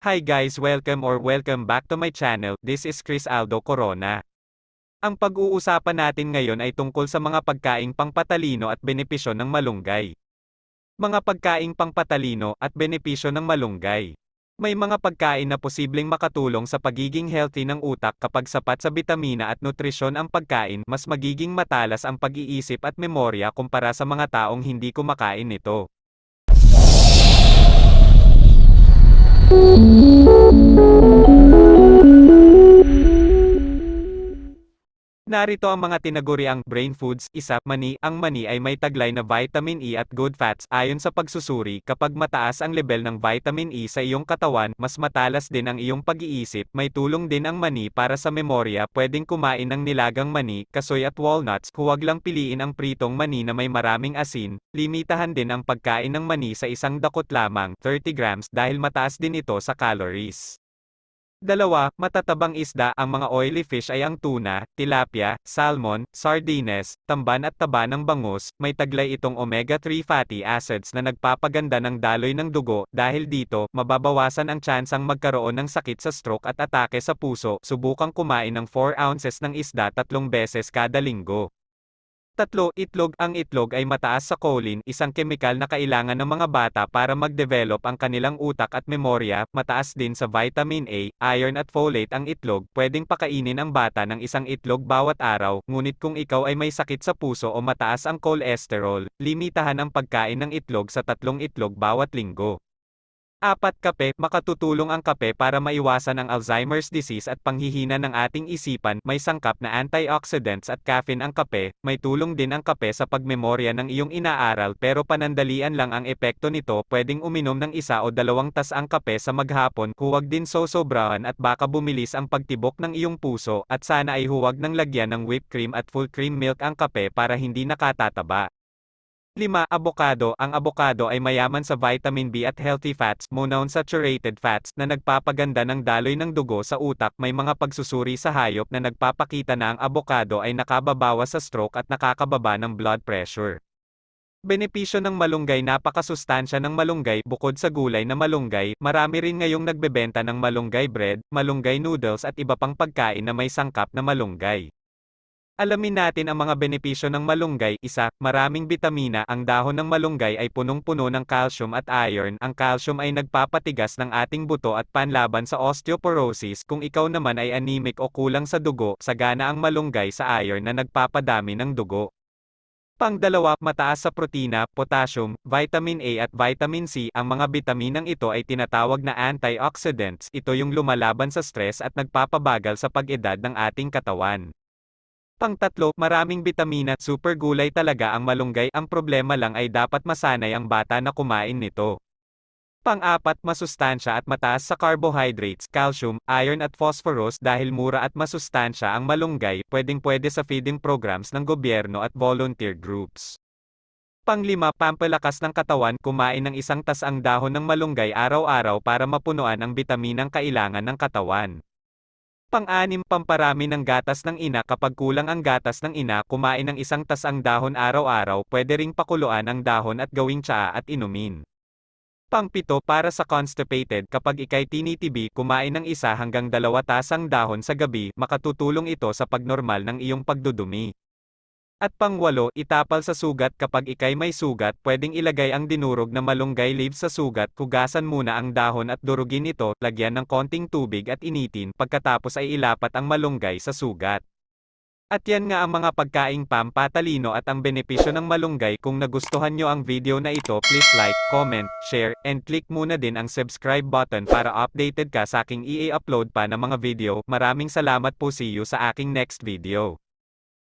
Hi guys, welcome back to my channel. This is Chris Aldo Corona. Ang pag-uusapan natin ngayon ay tungkol sa mga pagkaing pangpatalino at benepisyo ng malunggay. Mga pagkaing pangpatalino at benepisyo ng malunggay. May mga pagkain na posibleng makatulong sa pagiging healthy ng utak kapag sapat sa bitamina at nutrisyon ang pagkain, mas magiging matalas ang pag-iisip at memorya kumpara sa mga taong hindi kumakain nito. Narito ang mga tinaguriang brain foods. Isa, mani. Ang mani ay may taglay na vitamin E at good fats. Ayon sa pagsusuri, kapag mataas ang level ng vitamin E sa iyong katawan, mas matalas din ang iyong pag-iisip. May tulong din ang mani para sa memorya. Pwedeng kumain ng nilagang mani, kasoy at walnuts. Huwag lang piliin ang pritong mani na may maraming asin. Limitahan din ang pagkain ng mani sa isang dakot lamang, 30 grams, dahil mataas din ito sa calories. Dalawa, matatabang isda. Ang mga oily fish ay ang tuna, tilapia, salmon, sardines, tamban at taba ng bangus. May taglay itong omega-3 fatty acids na nagpapaganda ng daloy ng dugo. Dahil dito, mababawasan ang tsansang magkaroon ng sakit sa stroke at atake sa puso. Subukang kumain ng 4 ounces ng isda 3 beses kada linggo. Tatlo, itlog. Ang itlog ay mataas sa choline, isang kemikal na kailangan ng mga bata para mag-develop ang kanilang utak at memorya. Mataas din sa vitamin A, iron at folate ang itlog. Pwedeng pakainin ang bata ng isang itlog bawat araw, ngunit kung ikaw ay may sakit sa puso o mataas ang cholesterol, limitahan ang pagkain ng itlog sa 3 itlog bawat linggo. 4. Kape. Makatutulong ang kape para maiwasan ang Alzheimer's disease at panghihina ng ating isipan. May sangkap na antioxidants at caffeine ang kape. May tulong din ang kape sa pagmemorya ng iyong inaaral, pero panandalian lang ang epekto nito. Pwedeng uminom ng 1 o 2 tas ang kape sa maghapon. Huwag din sosobrahan at baka bumilis ang pagtibok ng iyong puso. At sana ay huwag nang lagyan ng whipped cream at full cream milk ang kape para hindi nakatataba. 5. Abokado. Ang abokado ay mayaman sa vitamin B at healthy fats, monounsaturated fats, na nagpapaganda ng daloy ng dugo sa utak. May mga pagsusuri sa hayop na nagpapakita na ang abokado ay nakababawas sa stroke at nakakababa ng blood pressure. Benepisyo ng malunggay. Napakasustansya ng malunggay. Bukod sa gulay na malunggay, marami rin ngayong nagbebenta ng malunggay bread, malunggay noodles at iba pang pagkain na may sangkap na malunggay. Alamin natin ang mga benepisyo ng malunggay. 1. Maraming bitamina. Ang dahon ng malunggay ay punong-puno ng calcium at iron. Ang calcium ay nagpapatigas ng ating buto at panlaban sa osteoporosis. Kung ikaw naman ay anemic o kulang sa dugo, sagana ang malunggay sa iron na nagpapadami ng dugo. Pang-2, mataas sa protina, potassium, vitamin A at vitamin C. Ang mga bitaminang ito ay tinatawag na antioxidants. Ito yung lumalaban sa stress at nagpapabagal sa pag-edad ng ating katawan. Pang-3, maraming bitamina. Super gulay talaga ang malunggay. Ang problema lang ay dapat masanay ang bata na kumain nito. Pang-4, masustansya at mataas sa carbohydrates, calcium, iron at phosphorus. Dahil mura at masustansya ang malunggay, pwedeng-pwede sa feeding programs ng gobyerno at volunteer groups. Pang-5, pampalakas ng katawan. Kumain ng 1 tas ang dahon ng malunggay araw-araw para mapunuan ang bitaminang kailangan ng katawan. Pang-6, pamparami ng gatas ng ina. Kapag kulang ang gatas ng ina, kumain ng 1 tas ang dahon araw-araw. Pwede ring pakuluan ang dahon at gawing tsaa at inumin. Pang-7, para sa constipated. Kapag ikay tinitibi, kumain ng 1 hanggang 2 tasang dahon sa gabi. Makatutulong ito sa pagnormal ng iyong pagdudumi. At pang-8, itapal sa sugat. Kapag ikay may sugat, pwedeng ilagay ang dinurog na malunggay leaves sa sugat. Hugasan muna ang dahon at durugin ito, lagyan ng konting tubig at initin. Pagkatapos ay ilapat ang malunggay sa sugat. At yan nga ang mga pagkaing pampatalino at ang benepisyo ng malunggay. Kung nagustuhan nyo ang video na ito, please like, comment, share, and click muna din ang subscribe button para updated ka sa aking i-upload pa na mga video. Maraming salamat po, see you sa aking next video.